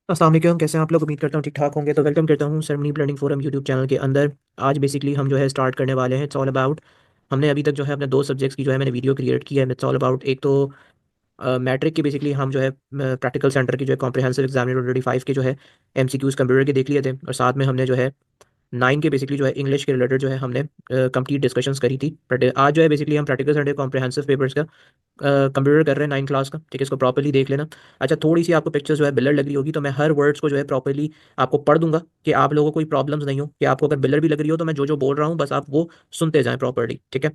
अस्सलाम वालेकुम, कैसे हैं आप लोग? उम्मीद करता हूँ ठीक ठाक होंगे। तो वेलकम करता हूँ sir money learning forum YouTube channel के अंदर। आज बेसिकली हम जो है स्टार्ट करने वाले हैं। इट्स ऑल अबाउट, हमने अभी तक जो है अपने दो सब्जेक्ट्स की जो है मैंने वीडियो क्रिएट की है। इट्स ऑल अबाउट, एक तो मैट्रिक की बेसिकली हम जो है प्रैक्टिकल सेंटर की जो है कॉम्प्रिहेंसिव एग्जामिनर 25 के जो है एमसीक्यूज कंप्यूटर के देख लिए थे, और साथ में हमने जो है 9 के बेसिकली जो है इंग्लिश के रिलेटेड जो है हमने कंप्लीट डिस्कशंस करी थी। बट आज जो है बेसिकली हम प्रैक्टिकल सेंटर कॉम्प्रिहेंसिव पेपर्स का कंप्यूटर कर रहे हैं 9 क्लास का। ठीक है, इसको प्रॉपर्ली देख लेना। अच्छा, थोड़ी सी आपको पिक्चर जो है बिलर लग रही होगी, तो मैं हर वर्ड्स को जो है प्रॉपर्ली आपको पढ़ दूंगा कि आप लोगों को कोई प्रॉब्लम्स नहीं हो, कि आपको अगर बिलर भी लग रही हो तो मैं जो जो बोल रहा हूँ बस आप वो सुनते जाएं प्रॉपर्ली। ठीक है,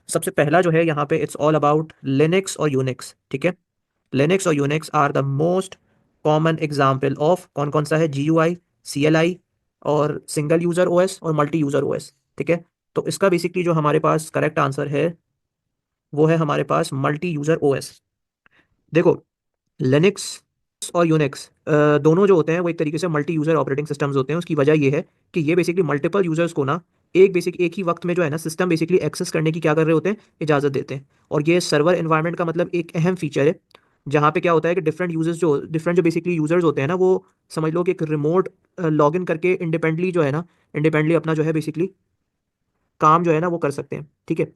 सबसे पहला जो है यहाँ पे इट्स ऑल अबाउट लिनक्स और यूनिक्स। ठीक है, लिनक्स और Unix are the most common example of कौन कौन सा है, जी you I, C L I, और सिंगल यूजर ओएस और मल्टी यूजर ओएस। ठीक है, तो इसका बेसिकली जो हमारे पास करेक्ट आंसर है वो है हमारे पास मल्टी यूजर ओएस। देखो, लिनक्स और यूनिक्स दोनों जो होते हैं वो एक तरीके से मल्टी यूजर ऑपरेटिंग सिस्टम्स होते हैं। उसकी वजह ये है कि ये बेसिकली मल्टीपल यूजर्स को ना एक ही वक्त में जो है ना सिस्टम बेसिकली एक्सेस करने की क्या कर रहे होते हैं, इजाज़त देते हैं। और ये सर्वर एनवायरनमेंट का मतलब एक अहम फीचर है, जहाँ पे क्या होता है कि डिफरेंट जो बेसिकली यूजर्स होते हैं ना, वो समझ लो कि एक रिमोट लॉग इन करके इंडिपेंडली जो है ना, इंडिपेंडली अपना जो है बेसिकली काम जो है ना वो कर सकते हैं। ठीक है,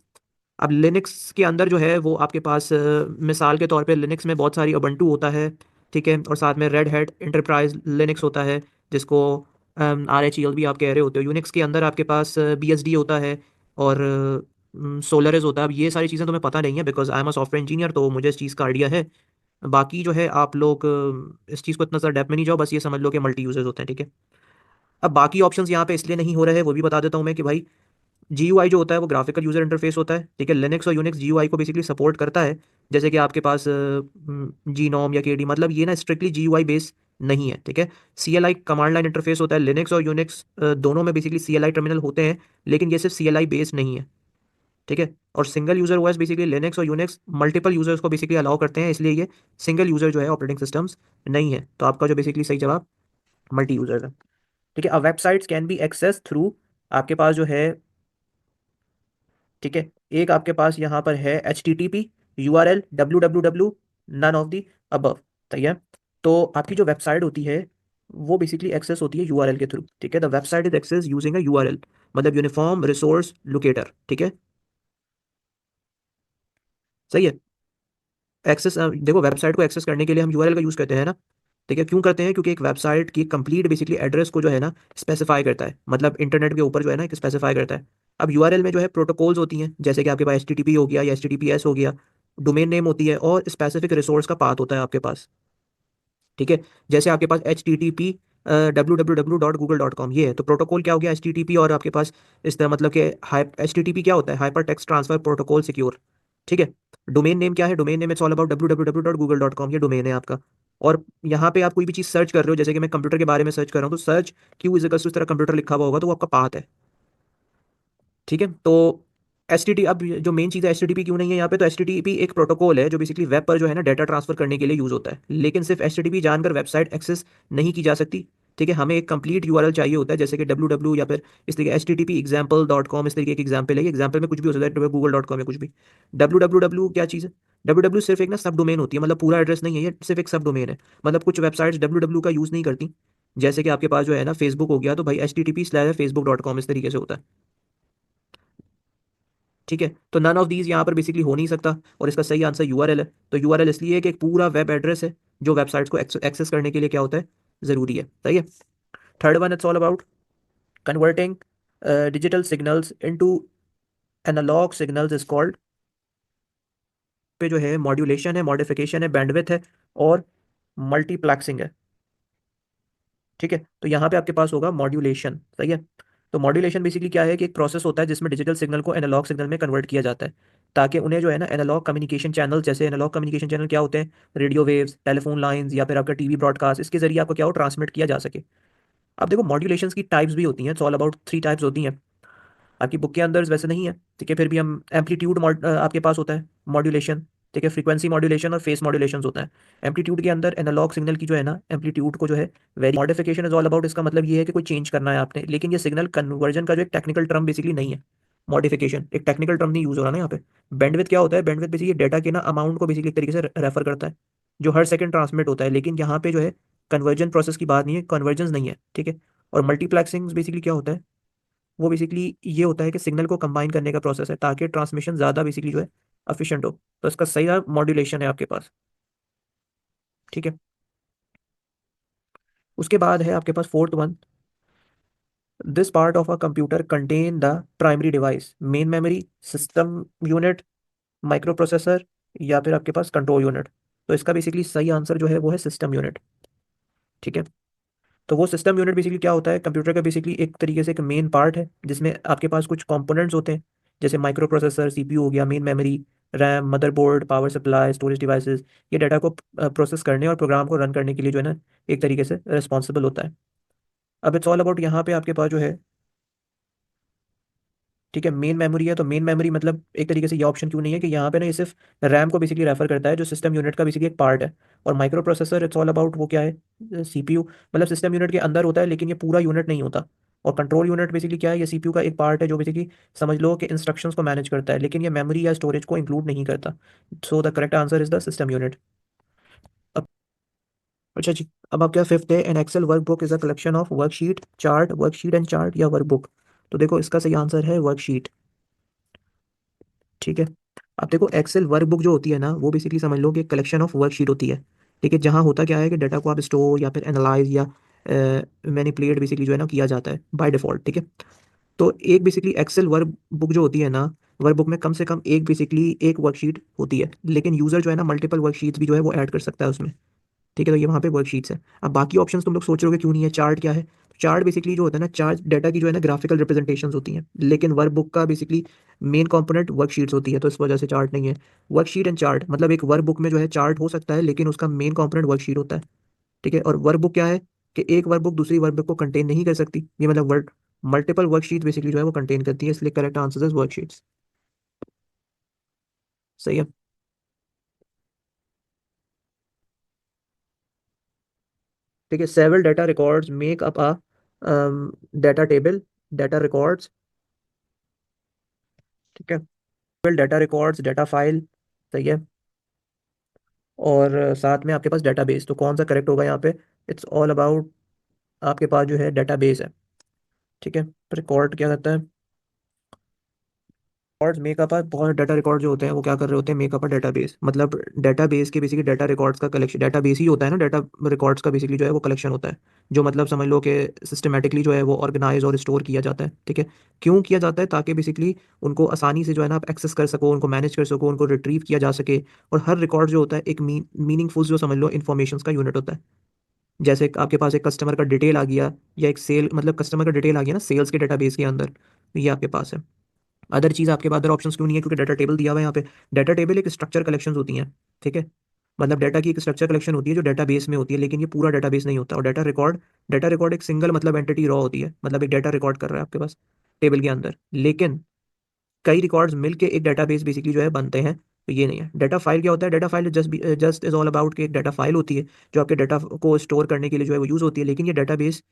अब लिनक्स के अंदर जो है वो आपके पास मिसाल के तौर पे लिनक्स में बहुत सारी उबंटू होता है। ठीक है, और साथ में रेड हैट इंटरप्राइज लिनक्स होता है, जिसको आर एच ई एल भी आप कह रहे होते हो। यूनिक्स के अंदर आपके पास बी एस डी होता है, और सोलरिस होता है। अब ये सारी चीज़ें तुम्हें पता नहीं है because I am a software engineer, तो मुझे इस चीज़ का आइडिया है। बाकी जो है आप लोग इस चीज़ को इतना ज़्यादा डेप्थ में नहीं जाओ, बस ये समझ लो कि मल्टी यूजर्स होते हैं। ठीक है, अब बाकी ऑप्शंस यहाँ पे इसलिए नहीं हो रहे हैं वो भी बता देता हूँ मैं कि भाई GUI जो होता है वो ग्राफिकल यूजर इंटरफेस होता है। ठीक है, लिनक्स और यूनिक्स GUI को बेसिकली सपोर्ट करता है। जैसे कि आपके पास जीनोम या केडी, मतलब ये ना स्ट्रिक्टली GUI बेस नहीं है। ठीक है, CLI कमांड लाइन इंटरफेस होता है। लिनक्स और यूनिक्स दोनों में बेसिकली CLI टर्मिनल होते हैं, लेकिन ये सिर्फ CLI बेस नहीं है। ठीक है, और single user OS basically Linux और यूनिक्स मल्टीपल यूजर्स को बेसिकली अलाउ करते हैं, इसलिए ये सिंगल यूजर जो है ऑपरेटिंग सिस्टम्स नहीं है। तो आपका जो बेसिकली सही जवाब मल्टी यूजर है। ठीक है, अब websites can be access through, आपके पास जो है, ठीक है, एक आपके पास यहाँ पर है HTTP, URL, www, none of the above. सही है, तो आपकी जो वेबसाइट होती है वो बेसिकली एक्सेस होती है URL के थ्रू। ठीक है, the website is access using a URL, मतलब यूनिफॉर्म रिसोर्स लोकेटर। ठीक है, सही है। एक्सेस देखो, वेबसाइट को एक्सेस करने के लिए हम URL का यूज़ करते हैं ना। ठीक है, क्यों करते हैं? क्योंकि एक वेबसाइट की कंप्लीट बेसिकली एड्रेस को जो है ना स्पेसिफाई करता है, मतलब इंटरनेट के ऊपर जो है ना एक स्पेसिफाई करता है। अब URL में जो है प्रोटोकॉल्स होती हैं, जैसे कि आपके पास HTTP हो गया या HTTPS हो गया, डोमेन नेम होती है, और स्पेसिफिक रिसोर्स का पाथ होता है आपके पास। ठीक है, जैसे आपके पास HTTP www.google.com ये है, तो प्रोटोकॉल क्या हो गया, HTTP, और आपके पास इस तरह मतलब कि HTTP क्या होता है, hyper text transfer protocol secure. ठीक है, डोमेन नेम क्या है, domain name it's all about www.google.com, ये डोमेन है आपका। और यहाँ पे आप कोई भी चीज़ सर्च कर रहे हो, जैसे कि मैं कंप्यूटर के बारे में सर्च कर रहा हूँ, तो सर्च क्यू इज इस तरह कंप्यूटर लिखा हुआ होगा, तो वो आपका पाथ है। ठीक है, तो अब जो मेन चीज़ है, HTTP क्यों नहीं है यहाँ पे, तो HTTP एक प्रोटोकॉल है जो बेसिकली वेब पर जो है ना डाटा ट्रांसफर करने के लिए यूज़ होता है, लेकिन सिर्फ HTTP जानकर वेबसाइट एक्सेस नहीं की जा सकती। ठीक है, हमें एक कंप्लीट URL चाहिए होता है, जैसे कि www या फिर इस तरीके HTTP example.com, इस तरीके की एग्जाम्पल है। ये एग्जाम्पल में कुछ भी हो सकता है, google.com या कुछ भी। www क्या चीज़ है? www सिर्फ एक ना सब डोमेन होती है, मतलब पूरा एड्रेस नहीं है, ये सिर्फ एक सब डोमेन है। मतलब कुछ वेबसाइट्स www का यूज़ नहीं करती, जैसे कि आपके पास जो है ना फेसबुक हो गया, तो भाई http/facebook.com इस तरीके से होता है। ठीक है, तो नन ऑफ दीज यहाँ पर बेसिकली हो नहीं सकता, और इसका सही आंसर URL है। तो URL इसलिए है कि एक पूरा वेब एड्रेस है जो वेबसाइट्स को एक्सेस करने के लिए क्या होता है, ज़रूरी है। सही है, third one it's all about converting digital signals into analog signals is called, पे जो है मॉड्यूलेशन है, मॉडिफिकेशन है, बैंडविथ है, और मल्टीप्लेक्सिंग है। ठीक है, तो यहाँ पे आपके पास होगा मॉड्यूलेशन। सही है, तो मॉड्यूलेशन बेसिकली क्या है कि एक प्रोसेस होता है जिसमें डिजिटल सिग्नल को एनालॉग सिग्नल में कन्वर्ट किया जाता है, ताकि उन्हें जो है ना एनालॉग कम्युनिकेशन चैनल, जैसे एनालॉग कम्युनिकेशन चैनल क्या होते हैं, रेडियो वेव्स, टेलीफोन लाइंस, या फिर आपका टीवी ब्रॉडकास्ट, इसके जरिए आपको क्या हो, ट्रांसमिट किया जा सके। अब देखो, मॉड्यूलेशंस की टाइप्स भी होती हैं, इट्स ऑल अबाउट 3 टाइप्स होती हैं। आपकी बुक के अंदर वैसे नहीं है, ठीक है, फिर भी हम एम्पलीट्यूड आपके पास होता है मॉड्यूलेशन। ठीक है, फ्रीक्वेंसी मॉड्यूलेशन और फेस मॉड्यूलेशन होता है। एम्पलीट्यूड के अंदर एनालॉग सिग्नल की जो है ना एम्पलीट्यूड को जो है very, modification is all about, इसका मतलब ये है कि कोई चेंज करना है आपने, लेकिन ये सिग्नल कन्वर्जन का जो एक टेक्निकल टर्म बेसिकली नहीं है। मॉडिफिकेशन एक टेक्निकल टर्म नहीं यूज हो रहा ना यहाँ पे। बैंडविथ क्या होता है, बैंडविथ बेसिकली डेटा के ना अमाउंट को बेसिकली एक तरीके से रेफर करता है, जो हर सेकंड ट्रांसमिट होता है, लेकिन यहाँ पे जो है कन्वर्जन प्रोसेस की बात नहीं है, कन्वर्जेंस नहीं है, ठीक है। और मल्टीप्लेक्सिंग बेसिकली क्या होता है, वो बेसिकली ये होता है कि सिग्नल को कंबाइन करने का प्रोसेस है ताकि ट्रांसमिशन ज़्यादा बेसिकली जो है एफिशिएंट हो। तो इसका सही मॉड्यूलेशन है आपके पास, ठीक है। उसके बाद है आपके पास fourth one, this part of a computer contain the primary device, main memory, system unit, microprocessor, या फिर आपके पास कंट्रोल यूनिट। तो इसका बेसिकली सही आंसर जो है वो है सिस्टम यूनिट, ठीक है। तो वो सिस्टम यूनिट बेसिकली क्या होता है, कंप्यूटर का बेसिकली एक तरीके से एक मेन पार्ट है जिसमें आपके पास कुछ कंपोनेंट्स होते हैं, जैसे माइक्रो प्रोसेसर, सीपीयू हो गया, main memory, RAM, motherboard, power supply, storage devices. ये डाटा को प्रोसेस करने और प्रोग्राम को रन करने के लिए जो है ना एक तरीके से रिस्पॉन्सिबल होता है। अब इट्स ऑल अबाउट, यहाँ पे आपके पास जो है, ठीक है, मेन मेमोरी है। तो मेन मेमोरी मतलब एक तरीके से ये ऑप्शन क्यों नहीं है कि यहाँ पे ना ये सिर्फ रैम को बेसिकली रेफर करता है जो सिस्टम यूनिट का बेसिकली एक पार्ट है। और micro processor it's all about वो क्या है, सीपीयू, मतलब सिस्टम यूनिट के अंदर होता है लेकिन ये पूरा यूनिट नहीं होता। और कंट्रोल यूनिट बेसिकली क्या है, ये सीपीयू का एक पार्ट है जो बेसिकली समझ लो कि इंस्ट्रक्शंस को मैनेज करता है, लेकिन ये मेमोरी या स्टोरेज को इंक्लूड नहीं करता। So the correct answer is the system unit. अब अच्छा जी, अब आपका फिफ्थ है, an Excel workbook is a collection of worksheet, chart, worksheet and chart, या वर्कबुक। तो देखो इसका सही आंसर है वर्कशीट, ठीक है। अब देखो एक्सेल वर्कबुक जो होती है ना वो बेसिकली समझ लो कि एक कलेक्शन ऑफ वर्कशीट होती है, ठीक है, जहाँ होता क्या है कि डाटा को आप स्टोर या फिर एनालाइज या मैनिपुलेट बेसिकली जो है ना किया जाता है बाय डिफॉल्ट, ठीक है। तो एक बेसिकली एक्सेल वर्क बुक जो होती है ना, वर्क बुक में कम से कम एक बेसिकली एक वर्कशीट होती है, लेकिन यूजर जो है ना मल्टीपल वर्कशीट्स भी जो है वो ऐड कर सकता है उसमें, ठीक है। तो ये वहाँ पे वर्कशीट्स है। अब बाकी ऑप्शंस तुम लोग सोच रहे हो कि क्यों नहीं है, चार्ट क्या है। चार्ट बेसिकली जो होता है ना, चार्ट डाटा की जो है ना ग्राफिकल रिप्रेजेंटेशंस होती हैं, लेकिन वर्क बुक का बेसिकली मेन कंपोनेंट वर्कशीट्स होती है, तो इस वजह से चार्ट नहीं है। वर्कशीट एंड चार्ट मतलब एक वर्क बुक में जो है चार्ट हो सकता है लेकिन उसका मेन कंपोनेंट वर्कशीट होता है, ठीक है। और वर्क बुक क्या है कि एक वर्क बुक दूसरी वर्क बुक को कंटेन नहीं कर सकती, ये मतलब वर्ड मल्टीपल वर्कशीट बेसिकली जो है वो कंटेन करती है, इसलिए करेक्ट आंसर इज वर्कशीट्स। सही है, ठीक है। Several data records make up अ डाटा टेबल, डाटा रिकॉर्ड्स, ठीक है। डाटा रिकॉर्ड्स, डाटा फाइल, सही है। और साथ में आपके पास डेटाबेस, तो कौन सा करेक्ट होगा यहाँ पे, इट्स ऑल अबाउट आपके पास जो है डेटाबेस है, ठीक है। रिकॉर्ड क्या करता है, रिकॉर्ड्स मेकअप है, बहुत डाटा रिकॉर्ड जो होते हैं वो क्या कर रहे होते हैं, मेकअप है डेटाबेस, मतलब डेटाबेस के बेसिकली डाटा रिकॉर्ड्स का कलेक्शन, डेटाबेस ही होता है ना, डाटा रिकॉर्ड्स का बेसिकली जो है वो कलेक्शन होता है, जो मतलब समझ लो कि सिस्टमेटिकली जो है वो ऑर्गेनाइज और स्टोर किया जाता है, ठीक है। क्यों किया जाता है, ताकि बेसिकली उनको आसानी से जो है ना आप एक्सेस कर सको, उनको मैनेज कर सको, उनको रिट्रीव किया जा सके। और हर रिकॉर्ड जो होता है एक मीनिंगफुल जो समझ लो इन्फॉर्मेशन का यूनिट होता है। जैसे आपके पास एक कस्टमर का डिटेल आ गया, या एक सेल मतलब कस्टमर का डिटेल आ गया ना सेल्स के डेटाबेस के अंदर, तो ये आपके पास है। अदर चीज़ आपके पास अदर ऑप्शंस क्यों नहीं है, क्योंकि डाटा टेबल दिया हुआ है यहाँ पे। डाटा टेबल एक स्ट्रक्चर कलेक्शन होती हैं, ठीक है, मतलब डाटा की एक स्ट्रक्चर कलेक्शन होती है जो डाटा बेस में होती है, लेकिन ये पूरा डाटा बेस नहीं होता। और डाटा रिकॉर्ड एक सिंगल मतलब एंटिटी रॉ होती है, मतलब एक डाटा रिकॉर्ड कर रहा है आपके पास टेबल के अंदर, लेकिन कई रिकॉर्ड्स मिलके एक डाटाबेस बेसिकली जो है बनते हैं, तो ये नहीं है। डाटा फाइल क्या होता है, data file just is all about कि एक डाटा फाइल होती है जो आपके डाटा को स्टोर करने के लिए जो है वो यूज़ होती है, लेकिन ये डाटाबेस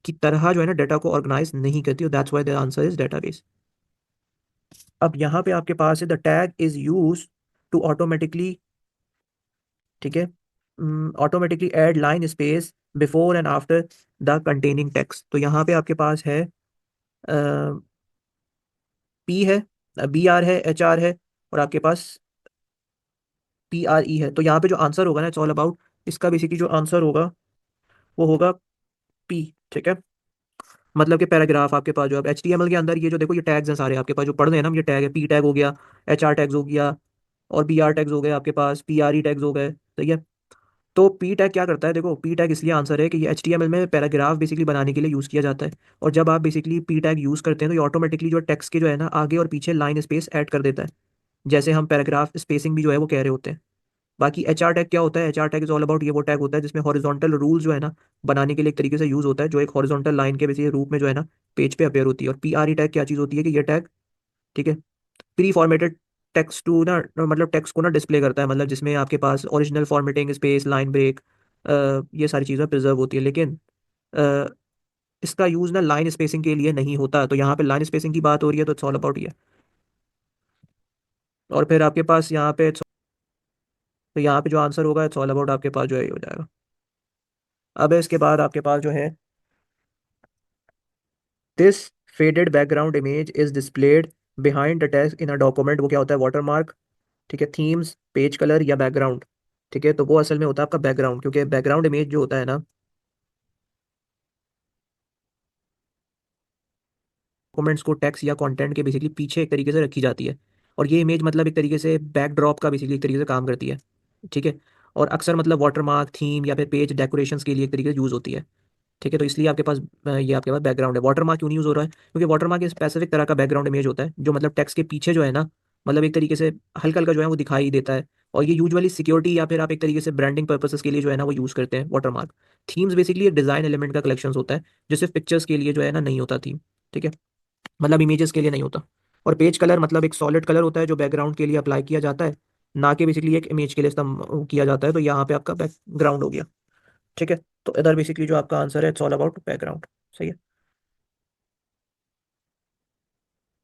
की तरह जो है ना डाटा को ऑर्गेनाइज नहीं करती, that's why the answer is database. अब यहाँ पे आपके पास है the tag is use to automatically, ठीक है, automatically add line space before and after the containing text. तो यहाँ पे आपके पास है पी है, बी आर है, एच आर है, और आपके पास पी आर ई है। तो यहाँ पे जो आंसर होगा ना इट्स ऑल अबाउट, इसका बेसिकली जो आंसर होगा वो होगा पी, ठीक है। मतलब कि पैराग्राफ आपके पास जो अब एच टी एम एल के अंदर ये जो देखो ये टैग्स हैं सारे आपके पास जो पढ़ रहे हैं ना, ये टैग है, पी टैग हो गया, एच आर टैग्स हो गया, और बी आर टैग्स हो गए आपके पास, पी आर ई टैग्स हो गए, ठीक है। तो पी टैग क्या करता है, देखो पी टैग इसलिए आंसर है कि ये एच टी एम एल में पैराग्राफ बेसिकली बनाने के लिए यूज़ किया जाता है। और जब आप बेसिकली पी टैग यूज़ करते हैं तो ये ऑटोमेटिकली जो टेक्स्ट के जो है ना आगे और पीछे लाइन स्पेस ऐड कर देता है, जैसे हम पैराग्राफ स्पेसिंग भी जो है वो कह रहे होते हैं। बाकी एच आर टैग क्या होता है, H R tag is all about, ये वो टैग होता है जिसमें हॉरिजॉन्टल रूल जो है ना बनाने के लिए एक तरीके से यूज़ होता है, जो एक हॉरिजॉन्टल लाइन के बेसिस रूप में जो है ना पेज पे अपेयर होती है। और पी आर ई टैग क्या चीज़ होती है कि ये टैग, ठीक है, प्री फॉर्मेटेड टेक्स्ट टू ना, मतलब टेक्स्ट को ना डिस्प्ले करता है, मतलब जिसमें आपके पास original formatting, space, line break, ये सारी चीज़ें प्रिजर्व होती है, लेकिन अ, इसका यूज़ ना लाइन स्पेसिंग के लिए नहीं होता। तो यहाँ पे लाइन स्पेसिंग की बात हो रही है तो इट्स ऑल अबाउट ये। और फिर आपके पास यहाँ पे तो यहाँ पे जो आंसर होगा इट्स ऑल अबाउट आपके पास जो है ये हो जाएगा। अब इसके बाद आपके पास जो है this faded background image is displayed behind the text in a document, वो क्या होता है, वाटरमार्क। ठीक है, थीम्स, पेज कलर या बैकग्राउंड। ठीक है, तो वो असल में होता है आपका बैकग्राउंड, क्योंकि बैकग्राउंड इमेज जो होता है ना डॉक्यूमेंट्स को टेक्स्ट या कंटेंट के बेसिकली पीछे एक तरीके से रखी जाती है। और ये इमेज मतलब एक तरीके से बैकड्रॉप का बेसिकली एक तरीके से काम करती है। ठीक है, और अक्सर मतलब वाटरमार्क, थीम या फिर पेज डेकोरेशंस के लिए एक तरीके से यूज़ होती है। ठीक है, तो इसलिए आपके पास ये आपके पास बैकग्राउंड है। वाटरमार्क क्यों नहीं यूज़ हो रहा है, क्योंकि वाटरमार्क एक स्पेसिफिक तरह का बैकग्राउंड इमेज होता है जो मतलब टेक्स्ट के पीछे जो है ना, मतलब एक तरीके से हल्का हल्का जो है वो दिखाई देता है। और ये यूजुअली सिक्योरिटी या फिर आप एक तरीके से ब्रांडिंग पर्पसेस के लिए जो है ना वो यूज़ करते हैं वाटरमार्क। थीम्स बेसिकली एक डिज़ाइन एलिमेंट का कलेक्शन होता है, जो सिर्फ पिक्चर्स के लिए जो है ना नहीं होता थीम। ठीक है, मतलब इमेजेस के लिए नहीं होता। और पेज कलर मतलब एक सॉलिड कलर होता है जो बैकग्राउंड के लिए अप्लाई किया जाता है, ना कि बेसिकली एक इमेज के लिए इस्तेमाल किया जाता है। तो यहाँ पे आपका बैकग्राउंड हो गया। ठीक है, तो इधर बेसिकली जो आपका आंसर है इट्स ऑल अबाउट बैकग्राउंड। सही है।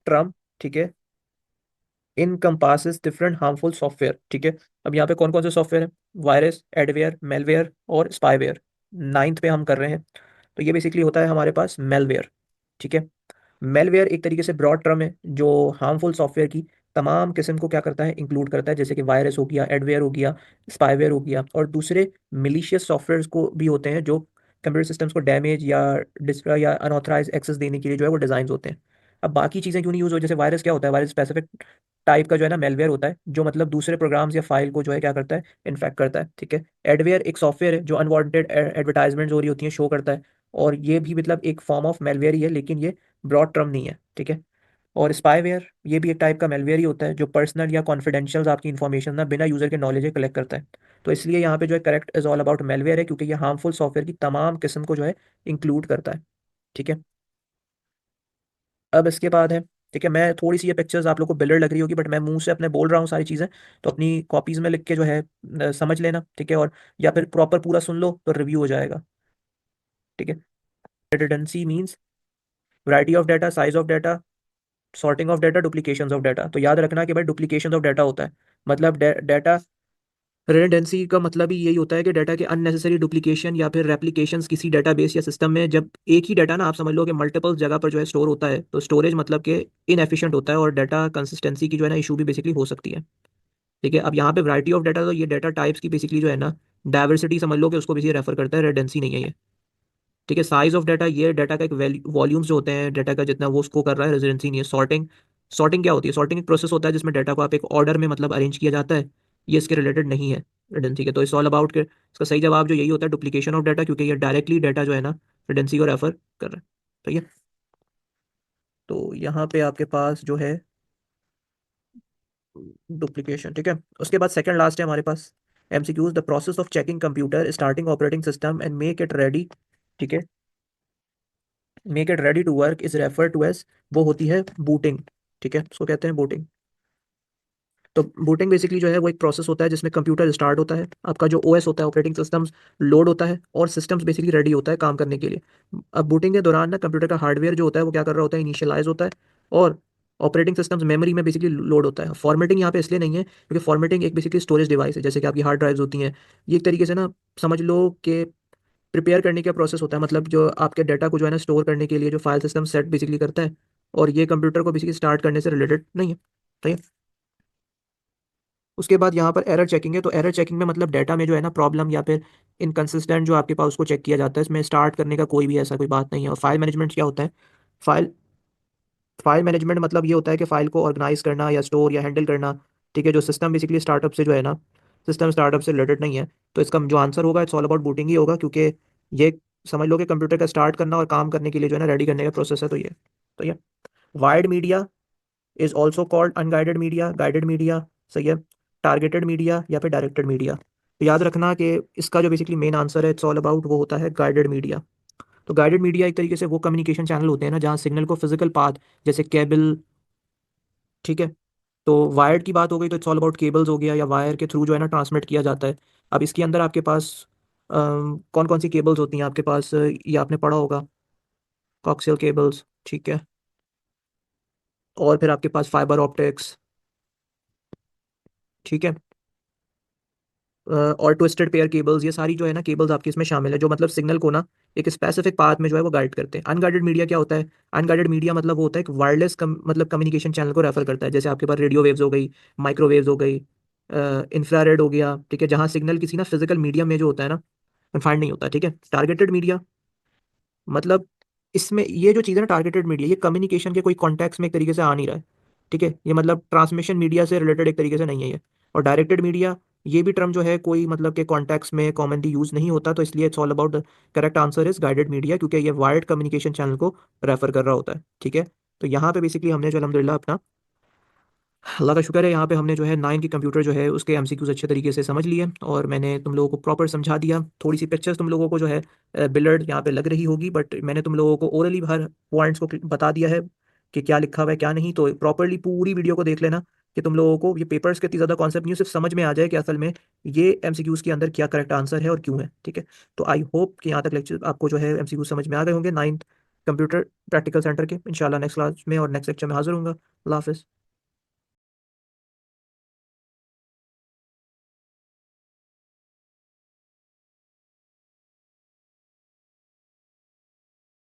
ट्रम, ठीक है, इनकम्पासेस डिफरेंट हार्मफुल सॉफ्टवेयर। ठीक है, अब यहाँ पे कौन कौन से सॉफ्टवेयर है, वायरस, एडवेयर, मेलवेयर और स्पाईवेयर। नाइन्थ पे हम कर रहे हैं, तो ये बेसिकली होता है हमारे पास मेलवेयर। ठीक है, मेलवेयर एक तरीके से ब्रॉड टर्म है जो हार्मफुल सॉफ्टवेयर की तमाम किस्म को क्या करता है, इंक्लूड करता है, जैसे कि वायरस हो गया, एडवेयर हो गया, स्पाईवेयर हो गया, और दूसरे मिलीशियस सॉफ्टवेयर को भी होते हैं जो कंप्यूटर सिस्टम्स को डैमेज या डिस्ट्रॉय या अनऑथराइज एक्सेस देने के लिए जो है वो डिज़ाइन होते हैं। अब बाकी चीज़ें क्यों नहीं यूज़ हो, जैसे वायरस क्या होता है, वायरस स्पेसिफिक टाइप का जो है ना मेलवेयर होता है जो मतलब दूसरे प्रोग्राम्स या फाइल को जो है क्या करता है, इन्फेक्ट करता है। ठीक है, एडवेयर एक सॉफ्टवेयर है जो अनवांटेड एडवर्टाइजमेंट हो रही होती है शो करता है, और ये भी मतलब एक फॉर्म ऑफ मेलवेयर ही है, लेकिन ये ब्रॉड टर्म नहीं है। ठीक है, और स्पाईवेयर ये भी एक टाइप का मेलवेयर ही होता है जो पर्सनल या कॉन्फिडेंशियल आपकी इन्फॉर्मेशन ना बिना यूजर के नॉलेज के कलेक्ट करता है। तो इसलिए यहाँ पे जो है correct is all about malware है, क्योंकि ये हार्मफुल सॉफ्टवेयर की तमाम किस्म को जो है इंक्लूड करता है। ठीक है, अब इसके बाद है, ठीक है, मैं थोड़ी सी ये पिक्चर्स आप लोग को बिल्डर लग रही होगी, बट मैं मुंह से अपने बोल रहा हूँ सारी चीज़ें, तो अपनी कॉपीज में लिख के जो है समझ लेना। ठीक है, और या फिर प्रॉपर पूरा सुन लो तो रिव्यू हो जाएगा। ठीक है, redundancy means variety of data, size of data, sorting of data, duplications of data. तो याद रखना कि भाई डुप्लीकेशन ऑफ डाटा होता है, मतलब डाटा रिडंडेंसी का मतलब ही यही होता है कि डाटा के अननेसेसरी डुप्लीकेशन या फिर रेप्लिकेशंस किसी डाटाबेस या सिस्टम में, जब एक ही डाटा ना आप समझ लो कि मल्टीपल जगह पर जो है स्टोर होता है, तो स्टोरेज मतलब कि इनएफिशिएंट होता है और डाटा कंसिस्टेंसी की जो है ना इशू भी बेसिकली हो सकती है। ठीक है, अब यहाँ पे वैरायटी ऑफ डाटा, तो ये डाटा टाइप्स की बेसिकली जो है ना डाइवर्सिटी समझ लो कि उसको बेसिकली रेफर करता है, रिडंडेंसी नहीं है ये। ठीक है, साइज ऑफ डाटा, ये डाटा का एक वॉल्यूम्स जो होते हैं डाटा का जितना वो उसको कर रहा है, रेजिडेंसी नहीं है। सॉर्टिंग, सॉर्टिंग क्या होती है, सॉर्टिंग एक प्रोसेस होता है जिसमें डाटा को आप एक ऑर्डर में मतलब अरेंज किया जाता है, ये इसके रिलेटेड नहीं है रिडेंसी के। तो इट्स ऑल अबाउट के इसका सही जवाब जो यही होता है, डुप्लीकेशन ऑफ डाटा, क्योंकि ये डायरेक्टली डाटा जो है ना रिडेंसी को रेफर कर रहा है। ठीक है, तो यहाँ पे आपके पास जो है डुप्लीकेशन। ठीक है, उसके बाद सेकंड लास्ट है हमारे पास MCQs, the process of checking computer starting operating system and make it ready. ठीक है, make it ready to work is refer to as, वो होती है बूटिंग। ठीक है, उसको कहते हैं बूटिंग। तो बूटिंग बेसिकली जो है वो एक प्रोसेस होता है जिसमें कंप्यूटर स्टार्ट होता है, आपका जो ओएस होता है, ऑपरेटिंग सिस्टम्स लोड होता है, और सिस्टम्स बेसिकली रेडी होता है काम करने के लिए। अब बूटिंग के दौरान ना कंप्यूटर का हार्डवेयर जो होता है वो क्या कर रहा होता है, इनिशियलाइज होता है, और ऑपरेटिंग सिस्टम्स मेमोरी में बेसिकली लोड होता है। फॉर्मेटिंग यहाँ पे इसलिए नहीं है क्योंकि फॉर्मेटिंग एक बेसिकली स्टोरेज डिवाइस है, जैसे कि आपकी हार्ड ड्राइव्स होती हैं। ये एक तरीके से ना समझ लो कि प्रिपेयर करने का प्रोसेस होता है, मतलब जो आपके डाटा को जो है ना स्टोर करने के लिए जो फाइल सिस्टम सेट बेसिकली करता है, और ये कंप्यूटर को बेसिकली स्टार्ट करने से रिलेटेड नहीं है। ठीक है, उसके बाद यहाँ पर एरर चेकिंग है, तो एरर चेकिंग में मतलब डाटा में जो है ना प्रॉब्लम या फिर इनकंसिस्टेंट जो आपके पास उसको चेक किया जाता है, इसमें स्टार्ट करने का कोई भी ऐसा कोई बात नहीं है। और फाइल मैनेजमेंट क्या होता है, फाइल फाइल मैनेजमेंट मतलब ये होता है कि फाइल को ऑर्गेनाइज करना या स्टोर या हैंडल करना। ठीक है, जो सिस्टम बेसिकली स्टार्टअप से जो है ना, सिस्टम स्टार्टअप से रिलेटेड नहीं है। तो इसका जो आंसर होगा इट्स ऑल अबाउट बूटिंग ही होगा, क्योंकि ये समझ लो कि कंप्यूटर का स्टार्ट करना और काम करने के लिए जो है ना रेडी करने का प्रोसेस है। तो ये wide media is also called unguided media, guided media. सही है, टारगेटेड मीडिया या फिर डायरेक्टेड मीडिया। तो याद रखना कि इसका जो बेसिकली मेन आंसर है इट्स ऑल अबाउट वो होता है गाइडेड मीडिया। तो गाइडेड मीडिया एक तरीके से वो कम्युनिकेशन चैनल होते हैं ना जहाँ सिग्नल को फिजिकल पाथ, जैसे केबल, ठीक है, तो वायर्ड की बात हो गई तो इट्स ऑल अबाउट केबल्स हो गया, या वायर के थ्रू जो है ना ट्रांसमिट किया जाता है। अब इसके अंदर आपके पास कौन कौन सी केबल्स होती हैं आपके पास, ये आपने पढ़ा होगा, कॉक्सियल केबल्स। ठीक है, और फिर आपके पास फाइबर ऑप्टिक्स। ठीक है, और ट्विस्टेड पेयर केबल्स, ये सारी जो है ना केबल्स आपकी इसमें शामिल है, जो मतलब सिग्नल को ना एक स्पेसिफिक पाथ में जो है वो गाइड करते हैं। अनगाइडेड मीडिया क्या होता है? अनगाइडेड मीडिया मतलब वो होता है एक वायरलेस मतलब कम्युनिकेशन चैनल को रेफर करता है। जैसे आपके पास रेडियो वेव्स हो गई, माइक्रोवेव्स हो गई, इंफ्रारेड हो गया, ठीक है, जहाँ सिग्नल किसी ना फिजिकल मीडियम में जो होता है ना कन्फाइंड नहीं होता, ठीक है। टारगेटेड मीडिया मतलब इसमें ये जो चीज़ है ना, टारगेटेड मीडिया, ये कम्युनिकेशन के कोई कॉन्टेक्स्ट में एक तरीके से आ नहीं रहा है, ठीक है। ये मतलब ट्रांसमिशन मीडिया से रिलेटेड एक तरीके से नहीं है ये। और डायरेक्टेड मीडिया, ये भी टर्म जो है कोई मतलब के कॉन्टेक्स्ट में कॉमनली यूज नहीं होता, तो इसलिए it's all about the correct answer is guided media, क्योंकि ये वायर्ड कम्युनिकेशन चैनल को रेफर कर रहा होता है, ठीक है। तो यहाँ पे बेसिकली हमने जो अलहमदिल्ला अपना, अल्लाह का शुक्र है, यहाँ पे हमने जो है नाइन की कंप्यूटर जो है उसके एमसीक्यूज अच्छे तरीके से समझ लिए, और मैंने तुम लोगों को प्रॉपर समझा दिया। थोड़ी सी पिक्चर्स तुम लोगों को जो है बिलर्ड यहाँ पे लग रही होगी, बट मैंने तुम लोगों को ओरली हर पॉइंट्स को बता दिया है कि क्या लिखा हुआ है क्या नहीं। तो प्रॉपरली पूरी वीडियो को देख लेना कि तुम लोगों को ये पेपर्स के इतनी ज़्यादा कॉन्सेप्ट नहीं, सिर्फ समझ में आ जाए कि असल में ये एमसीक्यूज के अंदर क्या करेक्ट आंसर है और क्यों है, ठीक है। तो आई होप कि यहाँ तक लेक्चर आपको जो है एमसीक्यूज समझ में आ गए होंगे नाइन्थ कंप्यूटर प्रैक्टिकल सेंटर के। इंशाल्लाह नेक्स्ट क्लास में और नेक्स्ट लेक्चर में हाजिर होंगे। अल्लाह हाफिज़।